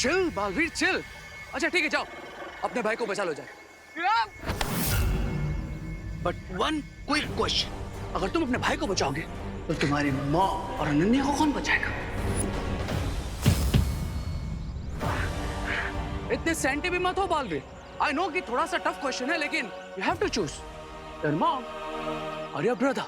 Chill Baalveer chill. अच्छा ठीक है जाओ, अपने भाई को बचा लो जाए। बट वन क्विक क्वेश्चन, अगर तुम अपने भाई को बचाओगे तो तुम्हारी माँ और अनन्या को कौन बचाएगा? इतने सेंटी भी मत हो बालवीर। आई नो कि थोड़ा सा टफ क्वेश्चन है, लेकिन you have to choose your mom और योर ब्रदर।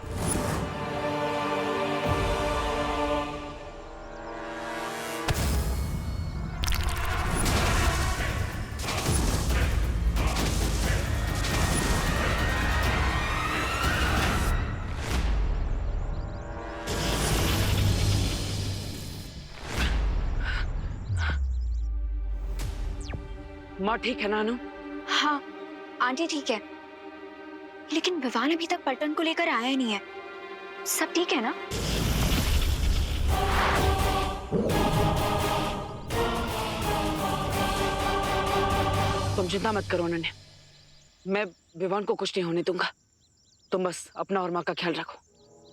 माँ ठीक है ना अनु? हाँ आंटी ठीक है, लेकिन विवान अभी तक पलटन को लेकर आया नहीं है। सब ठीक है ना? तुम चिंता मत करो अनन्या, मैं विवान को कुछ नहीं होने दूंगा। तुम बस अपना और माँ का ख्याल रखो।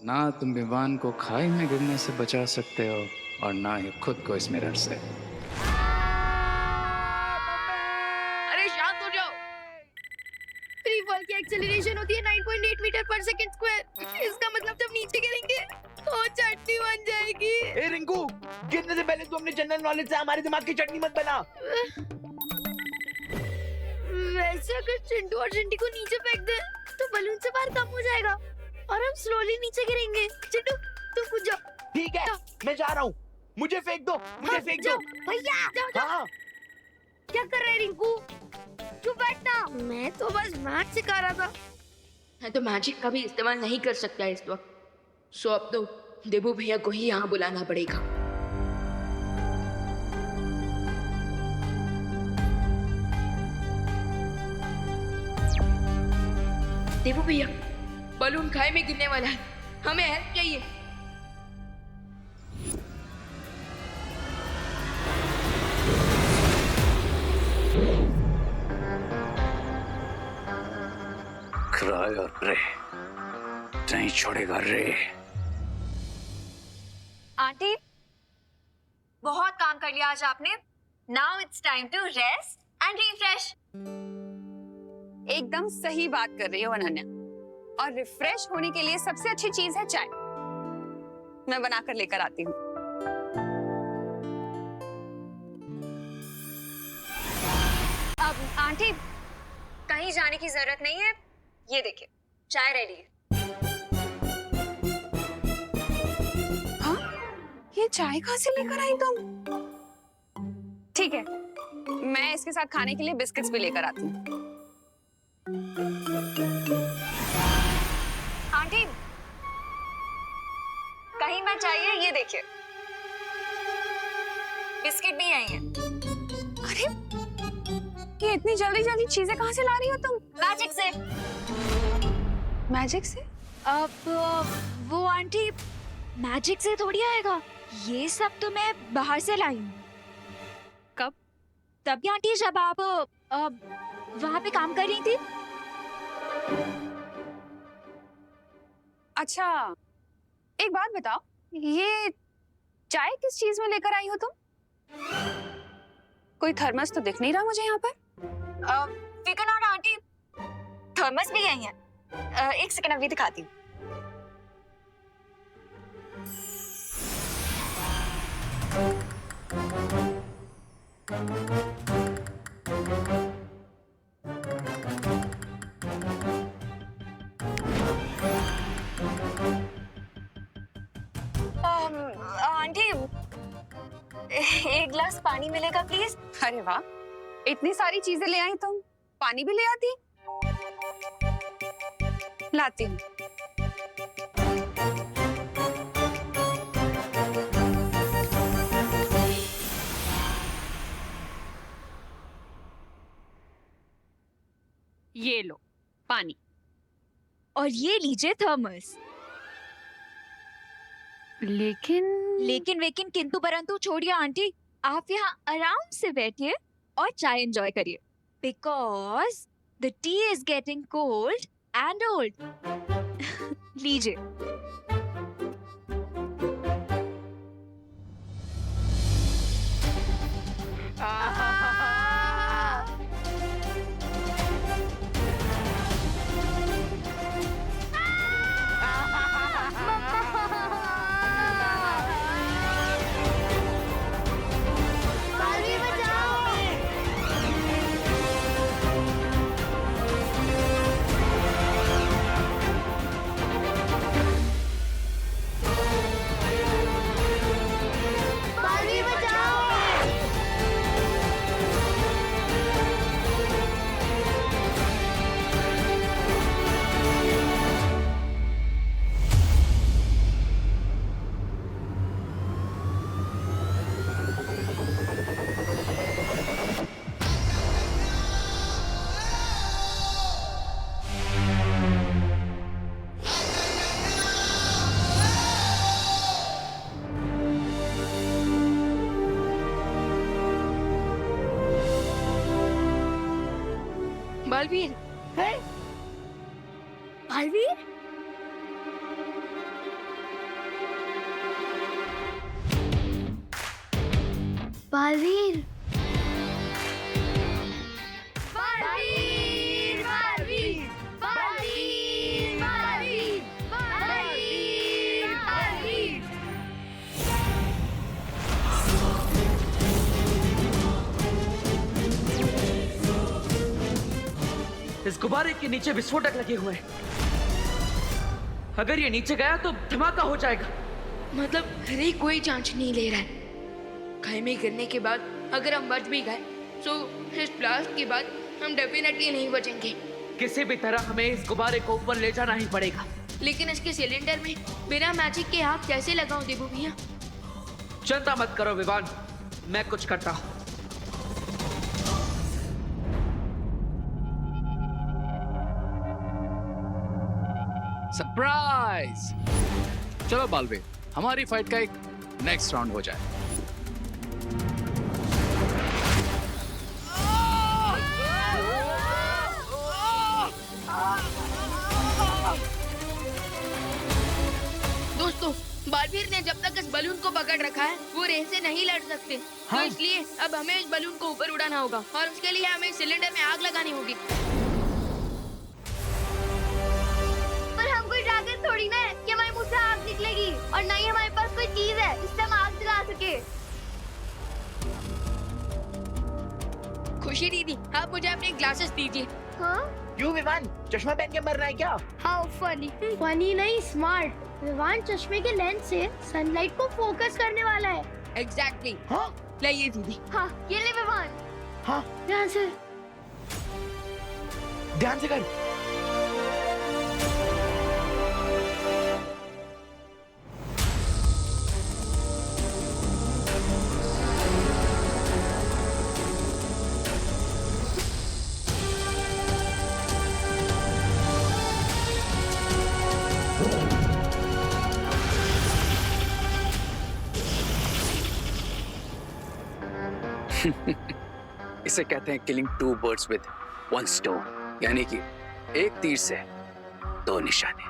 ना तुम विवान को खाई में गिरने से बचा सकते हो और ना ही खुद को इस मिरर से। अरे शांत हो जाओ। फ्री फॉल की एक्सेलरेशन होती है 9.8 मीटर पर सेकंड स्क्वायर। इसका मतलब जब नीचे गिरेंगे तो चटनी बन जाएगी। ए रिंकू, गिरने से पहले तू अपने जनरल नॉलेज से हमारे दिमाग की चटनी मत बना। वैसे अगर चिंटू और चिंटी को नीचे फेंक दे तो बलून से बाहर कम हो जाएगा और हम स्लोली नीचे गिरेंगे। चिंटू तुम कूद जाओ। ठीक है, मैं जा रहा हूँ। मुझे फेंक दो, मुझे फेंक दो। भैया जाओ जाओ। हाँ। क्या कर रहे रिंकू? क्यों बैठना? मैं तो बस मैथ सिखा रहा था। मैं तो मैजिक का भी इस्तेमाल नहीं कर सकता इस वक्त, सो अब तो देबू भैया को ही यहाँ बुलाना पड़ेगा। देबू भैया, बलून खाई में गिरने वाला है, हमें हेल्प चाहिए। क्राई और प्रे नहीं छोड़ेगा रे। आंटी बहुत काम कर लिया आज आपने। Now it's time to rest and refresh. एकदम सही बात कर रही हो अनन्या, और रिफ्रेश होने के लिए सबसे अच्छी चीज है चाय। मैं बनाकर लेकर आती हूँ। अब आंटी कहीं जाने की जरूरत नहीं है, ये देखिए चाय रेडी है। हाँ? ये चाय कहाँ से लेकर आई तुम? ठीक है, मैं इसके साथ खाने के लिए बिस्किट्स भी लेकर आती हूँ। आंटी कहीं मैं चाहिए, ये देखिए बिस्किट भी आई है। अरे ये इतनी जल्दी जल्दी चीजें कहाँ से ला रही हो तुम? मैजिक से। मैजिक से? अब वो आंटी मैजिक से थोड़ी आएगा, ये सब तो मैं बाहर से लाई हूँ। कब? तभी आंटी जब आप वहाँ पे काम कर रही थी। अच्छा एक बात बताओ, ये चाय किस चीज में लेकर आई हो तुम? कोई थर्मस तो दिख नहीं रहा मुझे यहाँ पर। फिकर नॉट आंटी, थर्मस भी आई है। एक सेकंड अभी दिखाती हूँ। आंटी एक गिलास पानी मिलेगा प्लीज? अरे वाह, इतनी सारी चीजें ले आई तुम, पानी भी ले आती। लाती हूँ। ये लो पानी, और ये लीजिए थर्मस। लेकिन वेकिन किंतु परंतु छोड़िए आंटी, आप यहाँ आराम से बैठिए और चाय एंजॉय करिए, because the T is getting cold and old. लीजिए। बालवीर है बालवीर बालवीर बालवीर बालवीर बालवीर बालवीर बालवीर बालवीर इस गुब्बारे के नीचे विस्फोटक लगे हुए हैं। अगर ये नीचे गया तो धमाका हो जाएगा। मतलब हरे कोई जांच नहीं ले रहा है। घर में गिरने के बाद अगर हम बच भी गए तो इस ब्लास्ट के बाद हम डेफिनेटली नहीं बचेंगे। किसी भी तरह हमें इस गुब्बारे को ऊपर ले जाना ही पड़ेगा। लेकिन इसके सिलेंडर में बिना मैजिक के आग कैसे लगाऊं देबू भैया? चिंता मत करो विवान, मैं कुछ करता हूँ। सरप्राइज! चलो बालवीर, हमारी फाइट का एक नेक्स्ट राउंड हो जाए। दोस्तों, बालवीर ने जब तक इस बलून को पकड़ रखा है वो रेस से नहीं लड़ सकते। तो इसलिए अब हमें इस बलून को ऊपर उड़ाना होगा और उसके लिए हमें सिलेंडर में आग लगानी होगी। पर हम कोई ड्रैगन थोड़ी ना है कि हमारे मुंह से आग निकलेगी, और ना ही हमारे पास कोई चीज है जिससे हम आग जला सके। खुशी दीदी, आप मुझे अपने ग्लासेस दीजिए। हाँ? क्यों विवान, चश्मा पहन के मरना है क्या? How funny. फनी नहीं, स्मार्ट। विवान चश्मे के लेंस से सनलाइट को फोकस करने वाला है। एग्जैक्टली। हाँ लाइए दीदी। हाँ, ये ले विवान। हाँ, ध्यान से। ध्यान से कर। इसे कहते हैं killing two birds with one stone, यानी कि एक तीर से दो निशाने।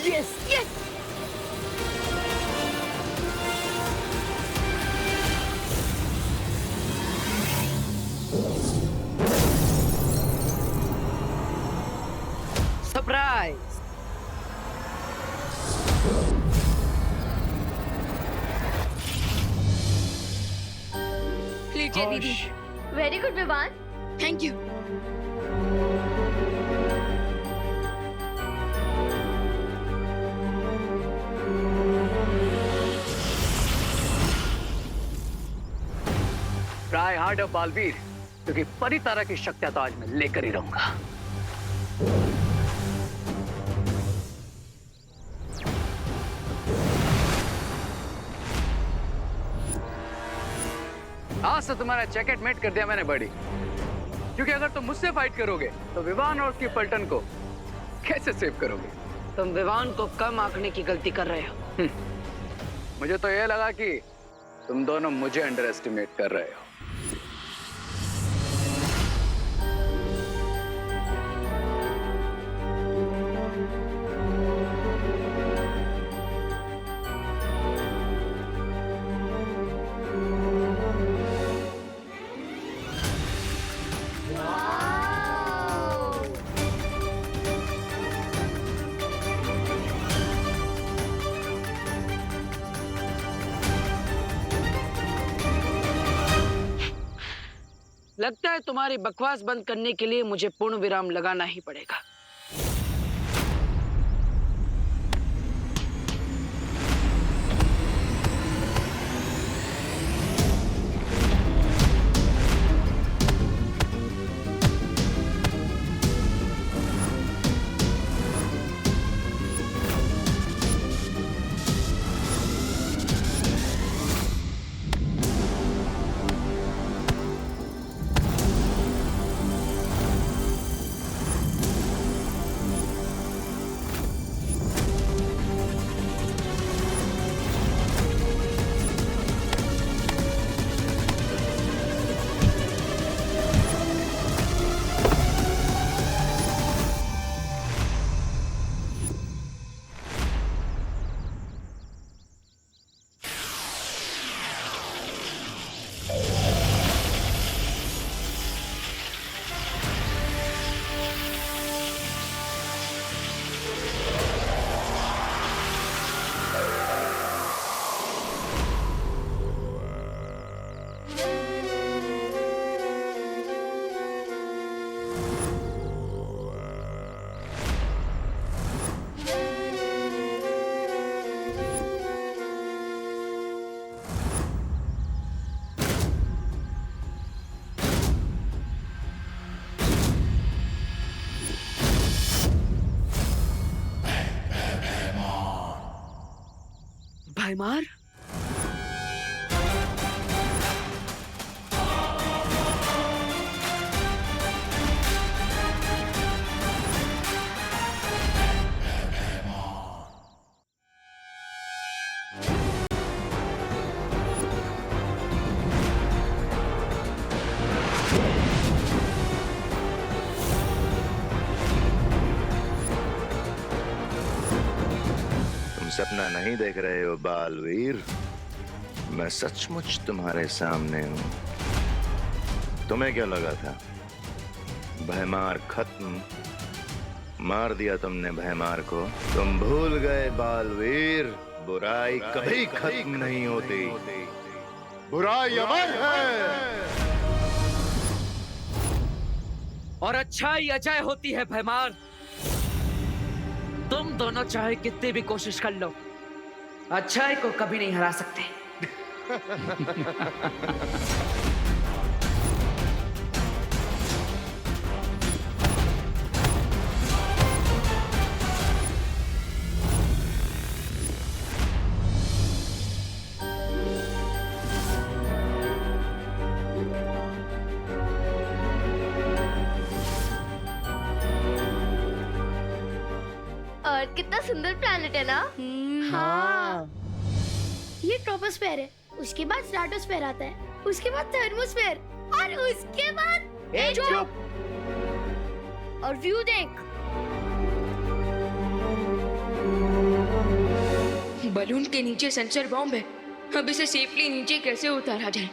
Yes yes. सरप्राइज। लीजिए दीदी। Very good Vivaan. Thank you. Try hard Baalveer, क्योंकि परितारा की शक्तियां तो आज मैं लेकर ही रहूंगा। आज से तुम्हारा जैकेट मेट कर दिया मैंने बड़ी, क्योंकि अगर तुम मुझसे फाइट करोगे तो विवान और उसकी पलटन को कैसे सेव करोगे? तुम विवान को कम आंकने की गलती कर रहे हो। मुझे तो यह लगा कि तुम दोनों मुझे अंडर एस्टिमेट कर रहे हो। लगता है तुम्हारी बकवास बंद करने के लिए मुझे पूर्ण विराम लगाना ही पड़ेगा। भाईमार, सपना नहीं देख रहे हो बालवीर, मैं सचमुच तुम्हारे सामने हूं। तुम्हें क्या लगा था भयमार खत्म? मार दिया तुमने भयमार को। तुम भूल गए बालवीर, बुराई कभी खत्म नहीं होती, बुराई अमर है। और अच्छाई अजय होती है भयमार। तुम दोनों चाहे कितनी भी कोशिश कर लो, अच्छाई को कभी नहीं हरा सकते। अर्थ कितना सुंदर प्लैनेट है ना। हाँ। ये ट्रोपोस्फेयर है, उसके बाद स्ट्रेटोस्फेयर आता है, उसके बाद थर्मोस्फेयर और उसके बाद चुप। और व्यू देख। बलून के नीचे सेंसर बॉम्ब है, अब इसे सेफली नीचे कैसे उतारा जाए?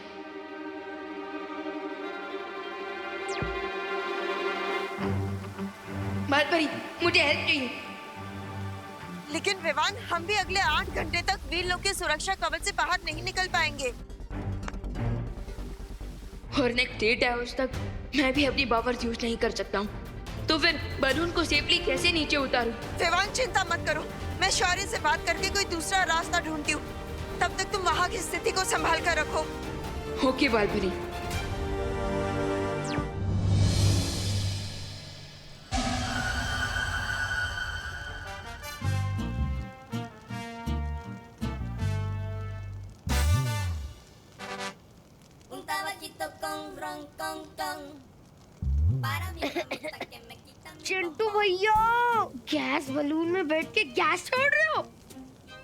बालपरी, मुझे हेल्प चाहिए। लेकिन विवान, हम भी अगले 8 घंटे तक वीर लोग के सुरक्षा कवच से बाहर नहीं निकल पाएंगे। और नेक्स्ट 8 आवर्स तक मैं भी अपनी पावर्स यूज नहीं कर सकता हूँ। तो फिर बलून को सेफली कैसे नीचे उतारूं? विवान, चिंता मत करो, मैं शौर्य से बात करके कोई दूसरा रास्ता ढूंढती हूँ। तब तक तुम वहाँ की स्थिति को संभाल कर रखो। ओके बालपरी। चिंटू भैया, गैस बलून में बैठ के गैस छोड़ रहे हो?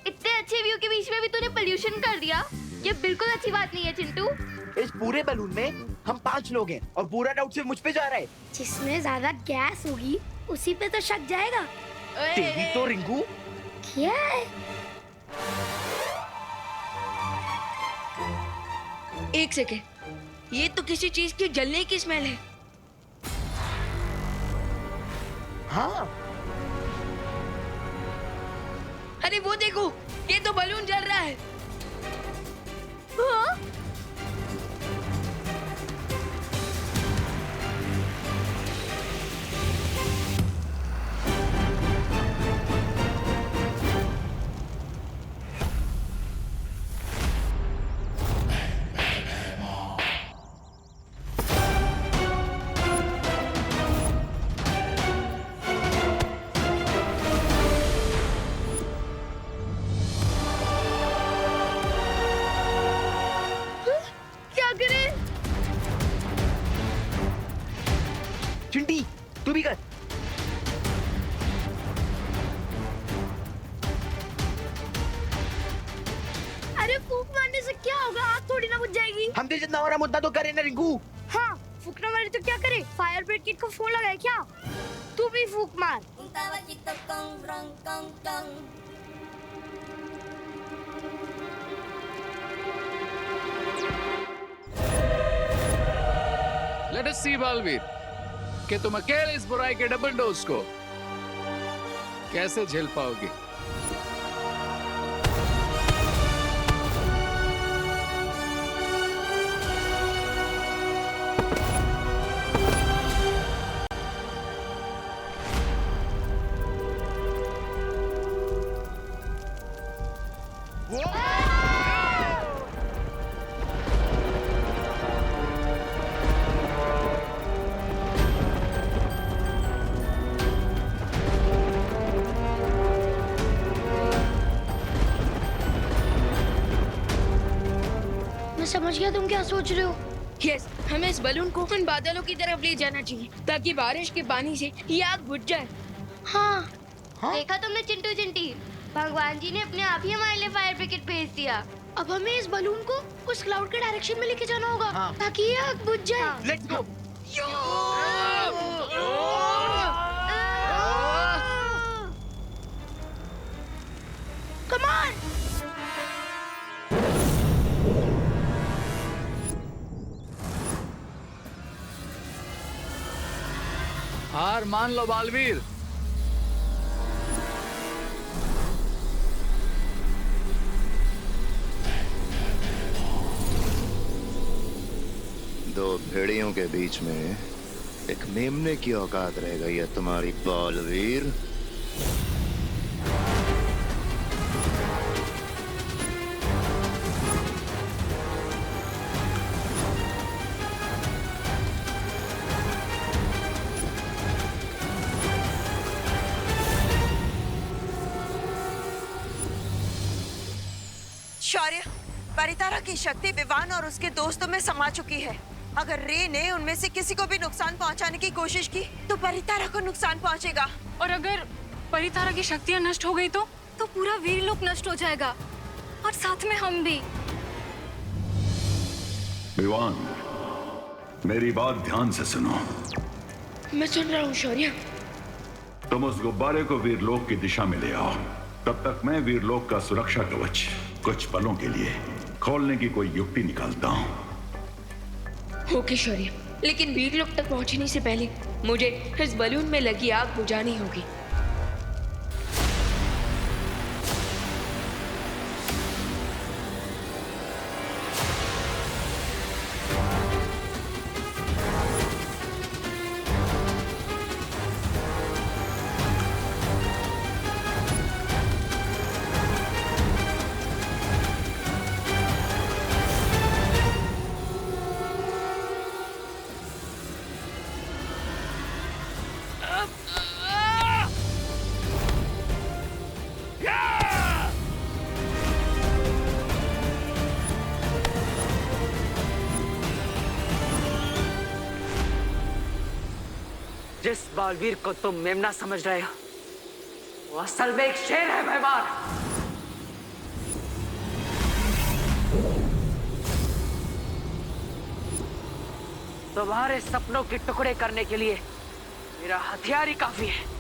इतने अच्छे व्यू के बीच में भी तूने पोल्यूशन कर दिया। ये बिल्कुल अच्छी बात नहीं है चिंटू। इस पूरे बलून में हम 5 लोग हैं और पूरा डाउट सिर्फ मुझ पे जा रहा है। जिसमें ज्यादा गैस होगी उसी पे तो शक जाएगा। तेरी तो रिंकू। क्या है? एक सेकेंड, ये तो किसी चीज के जलने की स्मेल है। हाँ। अरे वो देखो, ये तो बलून जल रहा है। हाँ? अरे फूक मारने से क्या होगा, आग थोड़ी ना बुझ जाएगी। हमसे जितना हो रहा मुद्दा तो करे ना रिंकू। हाँ, फूकना मारे तो क्या करे, फायर ब्रिगेड को फोन लगाए क्या? तू भी फूक मार। लेट अस सी बालवीर कि तुम अकेले इस बुराई के डबल डोज को कैसे झेल पाओगे। मैं समझ गया तुम क्या सोच रहे हो। यस, हमें इस बलून को उन बादलों की तरफ ले जाना चाहिए ताकि बारिश के पानी से ये आग बुझ जाए। हाँ, देखा तुमने चिंटू चिंटी, भगवान जी ने अपने आप ही हमारे लिए फायर ब्रिगेड भेज दिया। अब हमें इस बलून को उस क्लाउड के डायरेक्शन में लेके जाना होगा, हाँ। ताकि ये आग बुझ जाए। Let's go. Come on. हार मान लो बालवीर। दो भेड़ियों के बीच में एक मेमने की औकात रह गई है तुम्हारी बालवीर। शौर्य, परितारा की शक्ति विवान और उसके दोस्तों में समा चुकी है। अगर रे ने उनमें से किसी को भी नुकसान पहुंचाने की कोशिश की तो परितारा को नुकसान पहुंचेगा। और अगर परितारा की शक्तियाँ नष्ट हो गई तो पूरा वीरलोक नष्ट हो जाएगा और साथ में हम भी। विवान, मेरी बात ध्यान से सुनो। मैं सुन रहा हूँ शौर्य। तुम उस गुब्बारे को वीरलोक की दिशा में ले आओ। तब तक मैं वीरलोक का सुरक्षा कवच कुछ पलों के लिए खोलने की कोई युक्ति निकालता हूँ। ओके शौर्य, लेकिन वीरलोक तक पहुंचने से पहले मुझे इस बलून में लगी आग बुझानी होगी। जिस बालवीर को तुम मेमना समझ रहे हो वो असल में एक शेर है भैमान। तुम्हारे सपनों के टुकड़े करने के लिए मेरा हथियार ही काफी है।